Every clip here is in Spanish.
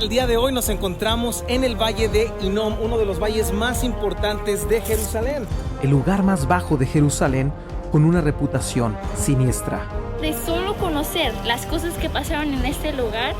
El día de hoy nos encontramos en el Valle de Hinnom, uno de los valles más importantes de Jerusalén. El lugar más bajo de Jerusalén con una reputación siniestra. De solo conocer las cosas que pasaron en este lugar,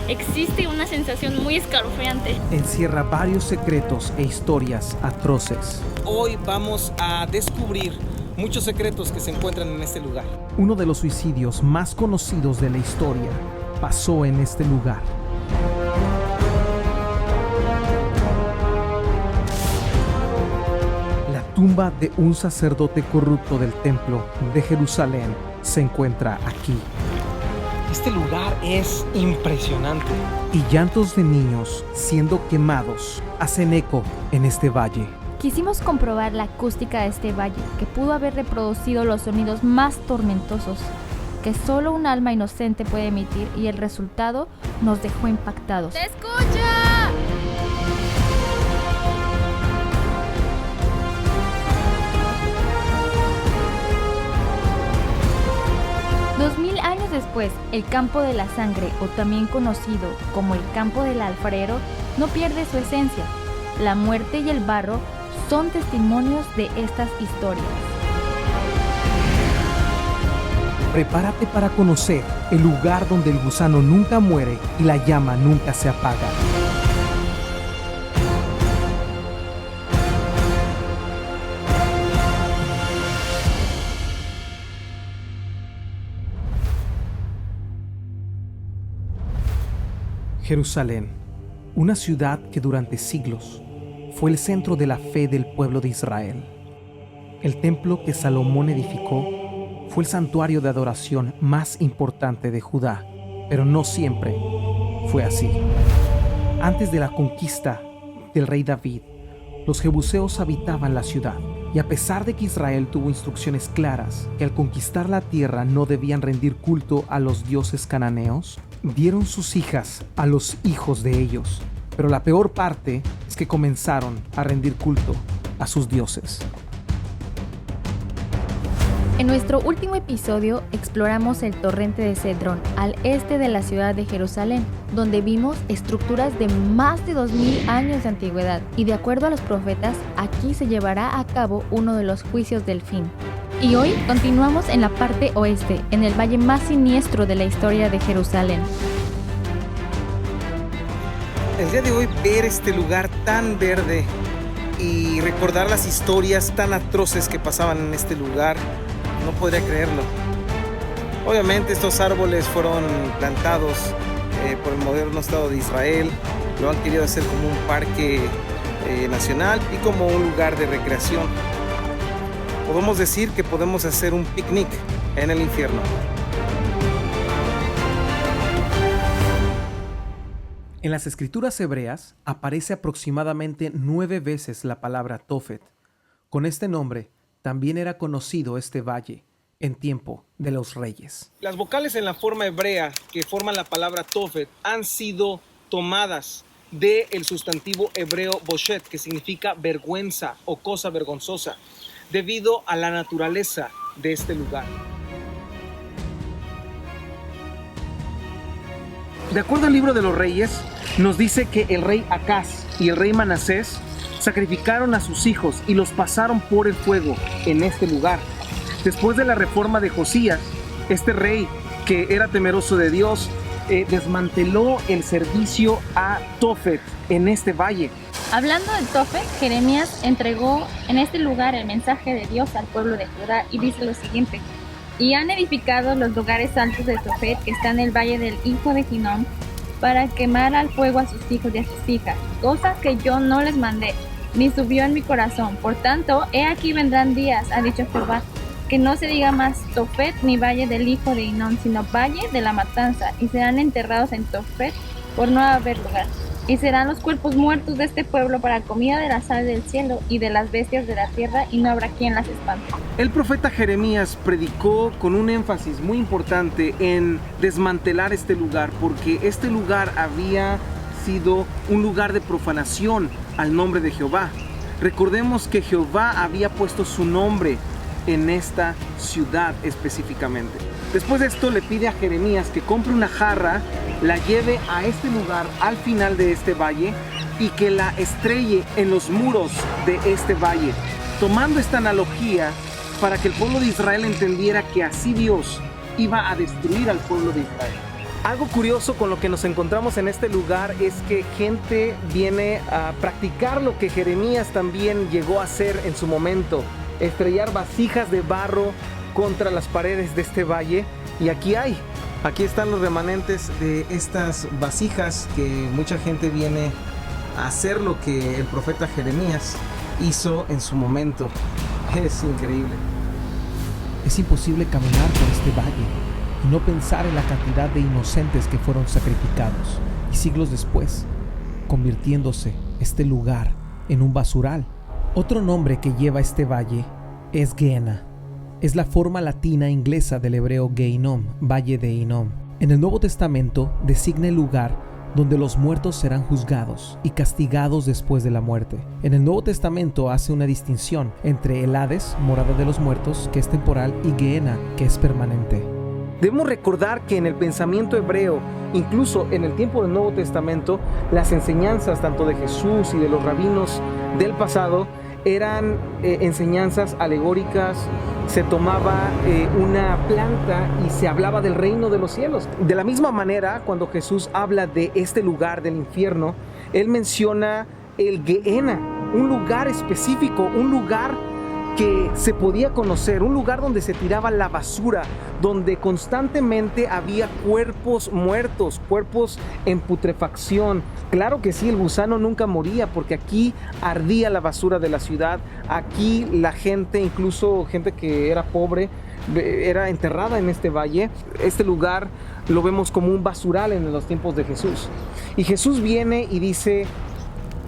existe una sensación muy escalofriante. Encierra varios secretos e historias atroces. Hoy vamos a descubrir muchos secretos que se encuentran en este lugar. Uno de los suicidios más conocidos de la historia pasó en este lugar. La tumba de un sacerdote corrupto del templo de Jerusalén se encuentra aquí. Este lugar es impresionante. Y llantos de niños siendo quemados hacen eco en este valle. Quisimos comprobar la acústica de este valle, que pudo haber reproducido los sonidos más tormentosos que solo un alma inocente puede emitir, y el resultado nos dejó impactados. ¡Se escucha! 2000 años después, el campo de la sangre, o también conocido como el campo del alfarero, no pierde su esencia. La muerte y el barro son testimonios de estas historias. Prepárate para conocer el lugar donde el gusano nunca muere y la llama nunca se apaga. Jerusalén, una ciudad que durante siglos fue el centro de la fe del pueblo de Israel. El templo que Salomón edificó fue el santuario de adoración más importante de Judá, pero no siempre fue así. Antes de la conquista del rey David, los jebuseos habitaban la ciudad, y a pesar de que Israel tuvo instrucciones claras que al conquistar la tierra no debían rendir culto a los dioses cananeos, dieron sus hijas a los hijos de ellos. Pero la peor parte es que comenzaron a rendir culto a sus dioses. En nuestro último episodio exploramos el torrente de Cedrón, al este de la ciudad de Jerusalén, donde vimos estructuras de más de 2000 años de antigüedad, y de acuerdo a los profetas, aquí se llevará a cabo uno de los juicios del fin. Y hoy continuamos en la parte oeste, en el valle más siniestro de la historia de Jerusalén. El día de hoy, ver este lugar tan verde y recordar las historias tan atroces que pasaban en este lugar, no podría creerlo. Obviamente estos árboles fueron plantados por el moderno Estado de Israel. Lo han querido hacer como un parque nacional y como un lugar de recreación. Podemos decir que podemos hacer un picnic en el infierno. En las escrituras hebreas aparece aproximadamente 9 veces la palabra Tofet. Con este nombre también era conocido este valle en tiempo de los reyes. Las vocales en la forma hebrea que forman la palabra Tofet han sido tomadas del sustantivo hebreo boshet, que significa vergüenza o cosa vergonzosa, debido a la naturaleza de este lugar. De acuerdo al libro de los reyes, nos dice que el rey Acaz y el rey Manasés sacrificaron a sus hijos y los pasaron por el fuego en este lugar. Después de la reforma de Josías, este rey, que era temeroso de Dios, desmanteló el servicio a Tofet en este valle. Hablando del Tofet, Jeremías entregó en este lugar el mensaje de Dios al pueblo de Judá y dice lo siguiente: y han edificado los lugares altos de Tofet, que está en el valle del hijo de Hinnom, para quemar al fuego a sus hijos y a sus hijas, cosa que yo no les mandé, ni subió en mi corazón. Por tanto, he aquí vendrán días, ha dicho Jehová, que no se diga más Tofet ni valle del hijo de Hinnom, sino valle de la matanza, y serán enterrados en Tofet por no haber lugar. Y serán los cuerpos muertos de este pueblo para comida de las aves del cielo y de las bestias de la tierra, y no habrá quien las espante. El profeta Jeremías predicó con un énfasis muy importante en desmantelar este lugar, porque este lugar había sido un lugar de profanación al nombre de Jehová. Recordemos que Jehová había puesto su nombre en esta ciudad específicamente. Después de esto le pide a Jeremías que compre una jarra, la lleve a este lugar al final de este valle y que la estrelle en los muros de este valle, tomando esta analogía para que el pueblo de Israel entendiera que así Dios iba a destruir al pueblo de Israel. Algo curioso con lo que nos encontramos en este lugar es que gente viene a practicar lo que Jeremías también llegó a hacer en su momento, estrellar vasijas de barro contra las paredes de este valle. Y aquí están los remanentes de estas vasijas que mucha gente viene a hacer lo que el profeta Jeremías hizo en su momento. Es increíble. Es imposible caminar por este valle y no pensar en la cantidad de inocentes que fueron sacrificados y siglos después, convirtiéndose este lugar en un basural. Otro nombre que lleva este valle es Gehenna. Es la forma latina inglesa del hebreo Gehinom, Valle de Hinnom. En el Nuevo Testamento designa el lugar donde los muertos serán juzgados y castigados después de la muerte. En el Nuevo Testamento hace una distinción entre el Hades, morada de los muertos, que es temporal, y Gehenna, que es permanente. Debemos recordar que en el pensamiento hebreo, incluso en el tiempo del Nuevo Testamento, las enseñanzas tanto de Jesús y de los rabinos del pasado eran enseñanzas alegóricas. Se tomaba una planta y se hablaba del reino de los cielos. De la misma manera, cuando Jesús habla de este lugar del infierno, Él menciona el Gehenna, un lugar específico, un lugar que se podía conocer, un lugar donde se tiraba la basura, donde constantemente había cuerpos muertos, cuerpos en putrefacción. Claro que sí, el gusano nunca moría porque aquí ardía la basura de la ciudad. Aquí la gente, incluso gente que era pobre, era enterrada en este valle. Este lugar lo vemos como un basural en los tiempos de Jesús. Y Jesús viene y dice: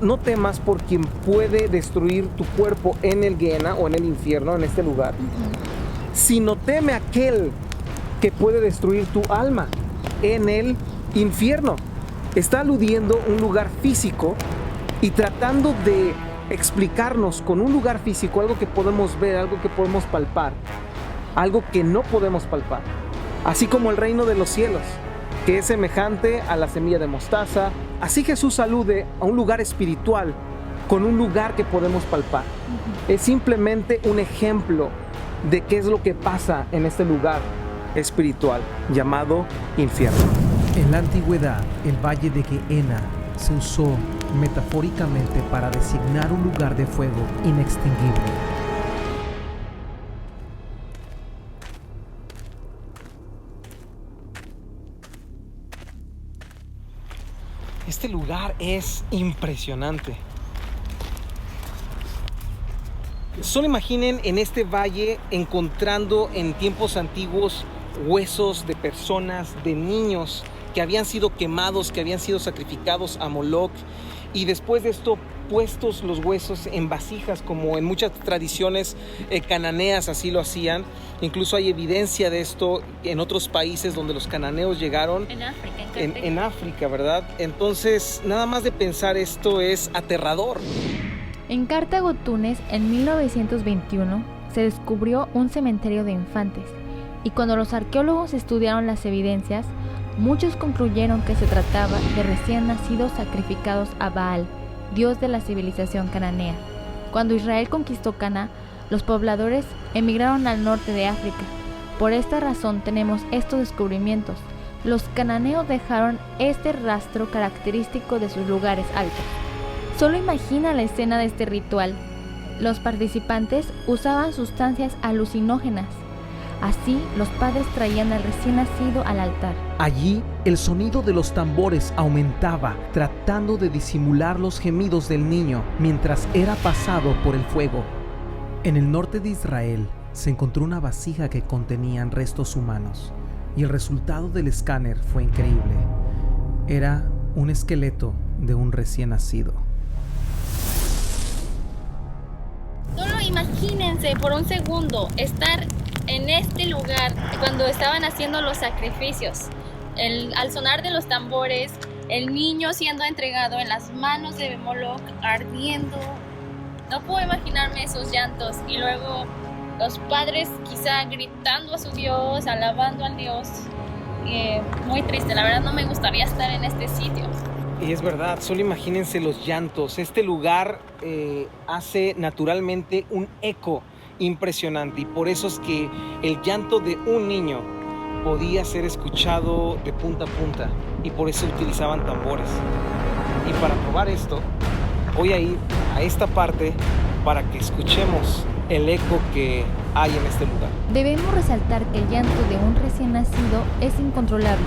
no temas por quien puede destruir tu cuerpo en el Gehenna o en el infierno, en este lugar, sino teme a aquel que puede destruir tu alma en el infierno. Está aludiendo un lugar físico y tratando de explicarnos con un lugar físico algo que podemos ver, algo que podemos palpar, algo que no podemos palpar. Así como el reino de los cielos, que es semejante a la semilla de mostaza. Así Jesús alude a un lugar espiritual con un lugar que podemos palpar. Es simplemente un ejemplo de qué es lo que pasa en este lugar espiritual llamado infierno. En la antigüedad, el valle de Gehenna se usó metafóricamente para designar un lugar de fuego inextinguible. Este lugar es impresionante. Solo imaginen en este valle encontrando en tiempos antiguos huesos de personas, de niños que habían sido quemados, que habían sido sacrificados a Moloch, y después de esto puestos los huesos en vasijas, como en muchas tradiciones cananeas así lo hacían. Incluso hay evidencia de esto en otros países donde los cananeos llegaron. En África, en África, ¿verdad? Entonces, nada más de pensar esto es aterrador. En Cartago, Túnez, en 1921, se descubrió un cementerio de infantes, y cuando los arqueólogos estudiaron las evidencias, muchos concluyeron que se trataba de recién nacidos sacrificados a Baal, dios de la civilización cananea. Cuando Israel conquistó Cana, los pobladores emigraron al norte de África. Por esta razón tenemos estos descubrimientos. Los cananeos dejaron este rastro característico de sus lugares altos. Solo imagina la escena de este ritual. Los participantes usaban sustancias alucinógenas. Así, los padres traían al recién nacido al altar. Allí, el sonido de los tambores aumentaba, tratando de disimular los gemidos del niño mientras era pasado por el fuego. En el norte de Israel, se encontró una vasija que contenía restos humanos, y el resultado del escáner fue increíble. Era un esqueleto de un recién nacido. Solo imagínense por un segundo estar en este lugar cuando estaban haciendo los sacrificios. Al sonar de los tambores, el niño siendo entregado en las manos de Moloch, ardiendo. No puedo imaginarme esos llantos y luego los padres quizá gritando a su Dios, alabando al Dios. Muy triste, la verdad no me gustaría estar en este sitio. Y es verdad, solo imagínense los llantos. Este lugar hace naturalmente un eco impresionante y por eso es que el llanto de un niño podía ser escuchado de punta a punta y por eso utilizaban tambores. Y para probar esto, voy a ir a esta parte para que escuchemos el eco que hay en este lugar. Debemos resaltar que el llanto de un recién nacido es incontrolable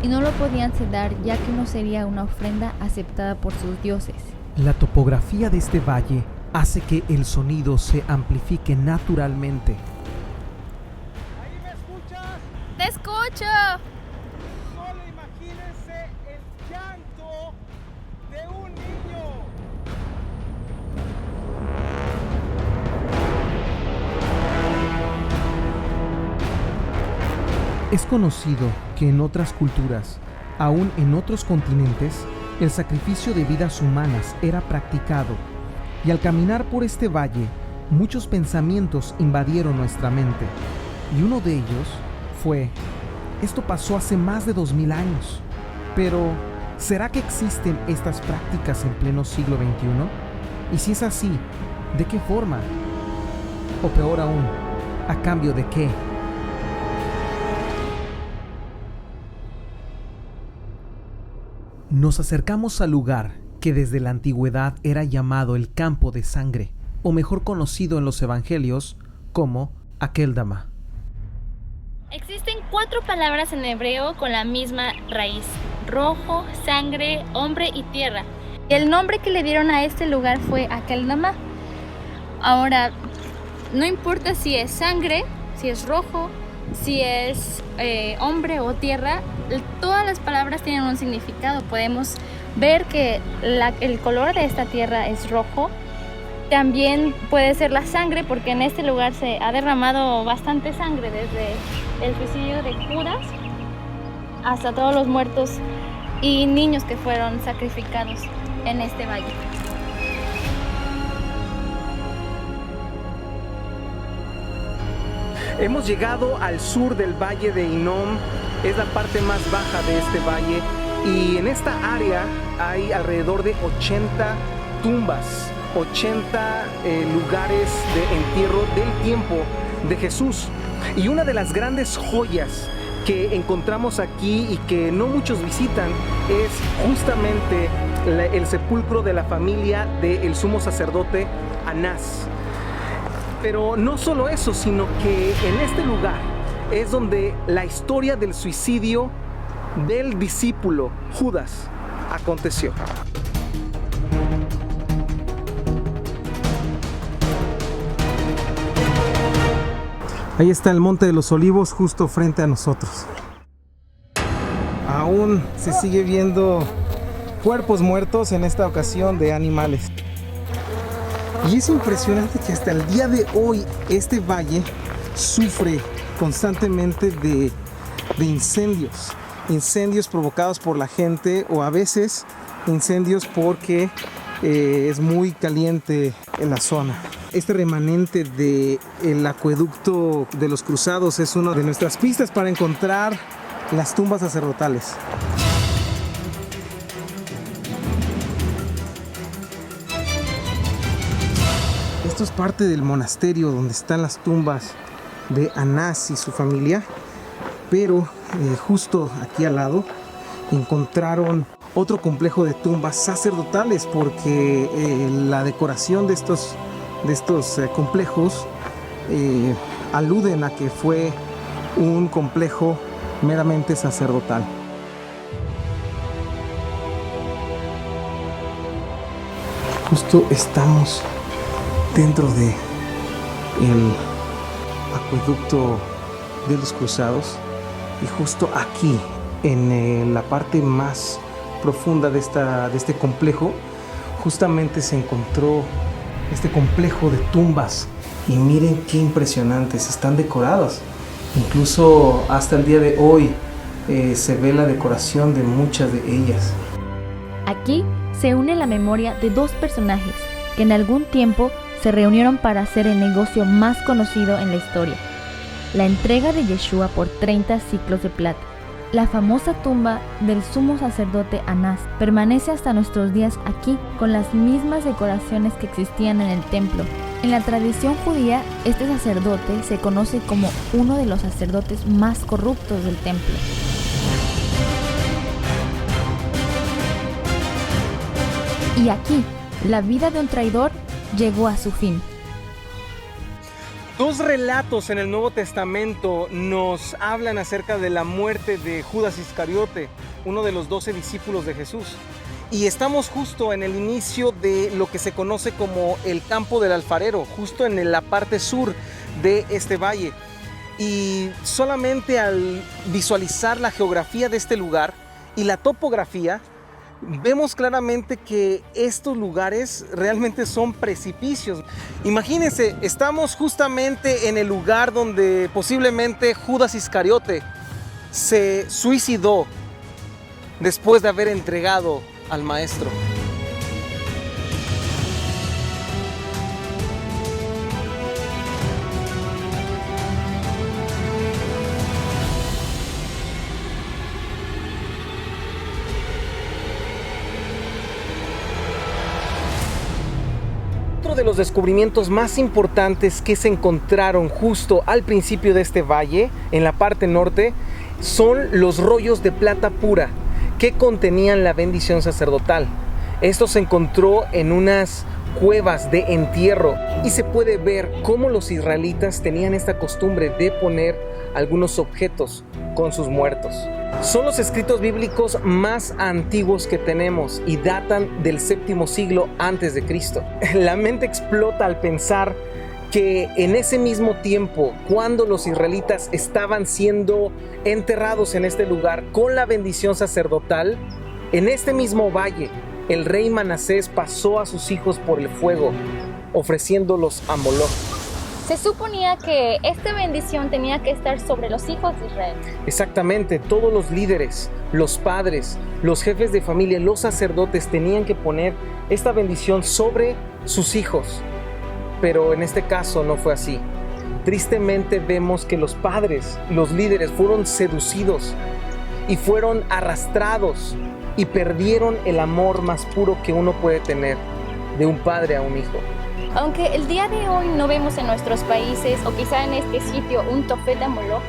y no lo podían sedar, ya que no sería una ofrenda aceptada por sus dioses. La topografía de este valle hace que el sonido se amplifique naturalmente. ¿Ahí me escuchas? ¡Te escucho! Solo imagínense el llanto de un niño. Es conocido que en otras culturas, aún en otros continentes, el sacrificio de vidas humanas era practicado, y al caminar por este valle, muchos pensamientos invadieron nuestra mente, y uno de ellos fue: esto pasó hace más de 2000 años, pero ¿será que existen estas prácticas en pleno siglo XXI? Y si es así, ¿de qué forma? O peor aún, ¿a cambio de qué? Nos acercamos al lugar que desde la antigüedad era llamado el campo de sangre, o mejor conocido en los evangelios como Akeldama. Existen 4 palabras en hebreo con la misma raíz: rojo, sangre, hombre y tierra. Y el nombre que le dieron a este lugar fue Akeldama. Ahora, no importa si es sangre, si es rojo, si es hombre o tierra, todas las palabras tienen un significado. Podemos ver que el color de esta tierra es rojo. También puede ser la sangre, porque en este lugar se ha derramado bastante sangre, desde el suicidio de Judas hasta todos los muertos y niños que fueron sacrificados en este valle. Hemos llegado al sur del valle de Hinnom, es la parte más baja de este valle y en esta área hay alrededor de 80 tumbas, 80 lugares de entierro del tiempo de Jesús. Y una de las grandes joyas que encontramos aquí y que no muchos visitan es justamente el sepulcro de la familia del sumo sacerdote Anás. Pero no solo eso, sino que en este lugar es donde la historia del suicidio del discípulo Judas aconteció. Ahí está el Monte de los Olivos justo frente a nosotros. Aún se sigue viendo cuerpos muertos, en esta ocasión de animales. Y es impresionante que hasta el día de hoy este valle sufre constantemente de incendios provocados por la gente, o a veces incendios porque es muy caliente en la zona. Este remanente del acueducto de los Cruzados es una de nuestras pistas para encontrar las tumbas sacerdotales. Esto es parte del monasterio donde están las tumbas de Anás y su familia, pero justo aquí al lado encontraron otro complejo de tumbas sacerdotales, porque la decoración de estos complejos aluden a que fue un complejo meramente sacerdotal. Justo estamos dentro de el acueducto de los Cruzados y justo aquí en la parte más profunda de este complejo justamente se encontró este complejo de tumbas, y miren qué impresionantes, están decoradas, incluso hasta el día de hoy se ve la decoración de muchas de ellas. Aquí se une la memoria de dos personajes que en algún tiempo se reunieron para hacer el negocio más conocido en la historia, la entrega de Yeshua por 30 siclos de plata. La famosa tumba del sumo sacerdote Anás permanece hasta nuestros días aquí, con las mismas decoraciones que existían en el templo. En la tradición judía, este sacerdote se conoce como uno de los sacerdotes más corruptos del templo. Y aquí, la vida de un traidor llegó a su fin. Dos relatos en el Nuevo Testamento nos hablan acerca de la muerte de Judas Iscariote, uno de los 12 discípulos de Jesús. Y estamos justo en el inicio de lo que se conoce como el campo del alfarero, justo en la parte sur de este valle. Y solamente al visualizar la geografía de este lugar y la topografía, vemos claramente que estos lugares realmente son precipicios. Imagínense, estamos justamente en el lugar donde posiblemente Judas Iscariote se suicidó después de haber entregado al maestro. Otro de los descubrimientos más importantes que se encontraron justo al principio de este valle, en la parte norte, son los rollos de plata pura que contenían la bendición sacerdotal. Esto se encontró en unas cuevas de entierro y se puede ver cómo los israelitas tenían esta costumbre de poner algunos objetos con sus muertos. Son los escritos bíblicos más antiguos que tenemos y datan del 7º siglo antes de Cristo. La mente explota al pensar que en ese mismo tiempo, cuando los israelitas estaban siendo enterrados en este lugar con la bendición sacerdotal, en este mismo valle, el rey Manasés pasó a sus hijos por el fuego, ofreciéndolos a Moloch. Se suponía que esta bendición tenía que estar sobre los hijos de Israel. Exactamente, todos los líderes, los padres, los jefes de familia, los sacerdotes tenían que poner esta bendición sobre sus hijos. Pero en este caso no fue así. Tristemente vemos que los padres, los líderes, fueron seducidos y fueron arrastrados y perdieron el amor más puro que uno puede tener de un padre a un hijo. Aunque el día de hoy no vemos en nuestros países o quizá en este sitio un tofet de Moloch,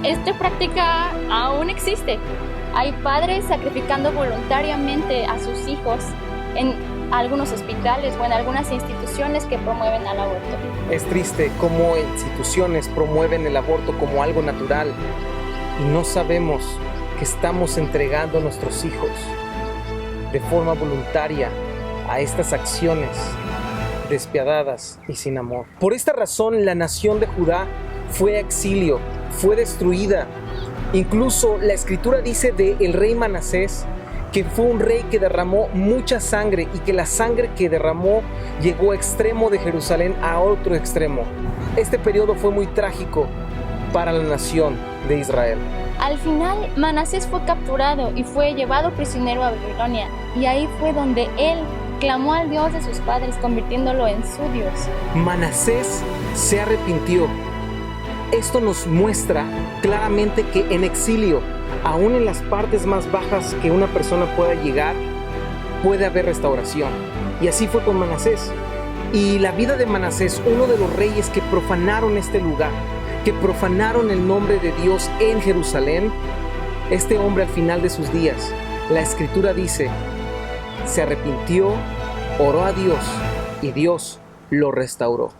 esta práctica aún existe. Hay padres sacrificando voluntariamente a sus hijos en algunos hospitales o en algunas instituciones que promueven el aborto. Es triste cómo instituciones promueven el aborto como algo natural y no sabemos que estamos entregando a nuestros hijos de forma voluntaria a estas acciones despiadadas y sin amor. Por esta razón, la nación de Judá fue a exilio, fue destruida. Incluso la escritura dice de el rey Manasés que fue un rey que derramó mucha sangre y que la sangre que derramó llegó a extremo de Jerusalén a otro extremo. Este periodo fue muy trágico para la nación de Israel. Al final, Manasés fue capturado y fue llevado prisionero a Babilonia, y ahí fue donde él clamó al Dios de sus padres, convirtiéndolo en su Dios. Manasés se arrepintió. Esto nos muestra claramente que en exilio, aún en las partes más bajas que una persona pueda llegar, puede haber restauración. Y así fue con Manasés. Y la vida de Manasés, uno de los reyes que profanaron este lugar, que profanaron el nombre de Dios en Jerusalén, este hombre al final de sus días, la escritura dice, se arrepintió, oró a Dios y Dios lo restauró.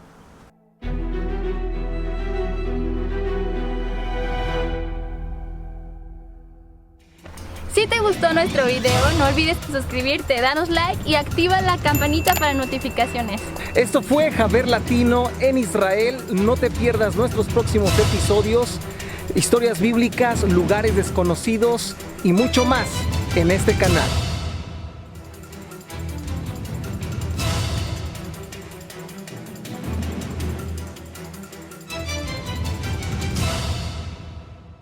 Si te gustó nuestro video, no olvides suscribirte, danos like y activa la campanita para notificaciones. Esto fue Javer Latino en Israel. No te pierdas nuestros próximos episodios, historias bíblicas, lugares desconocidos y mucho más en este canal.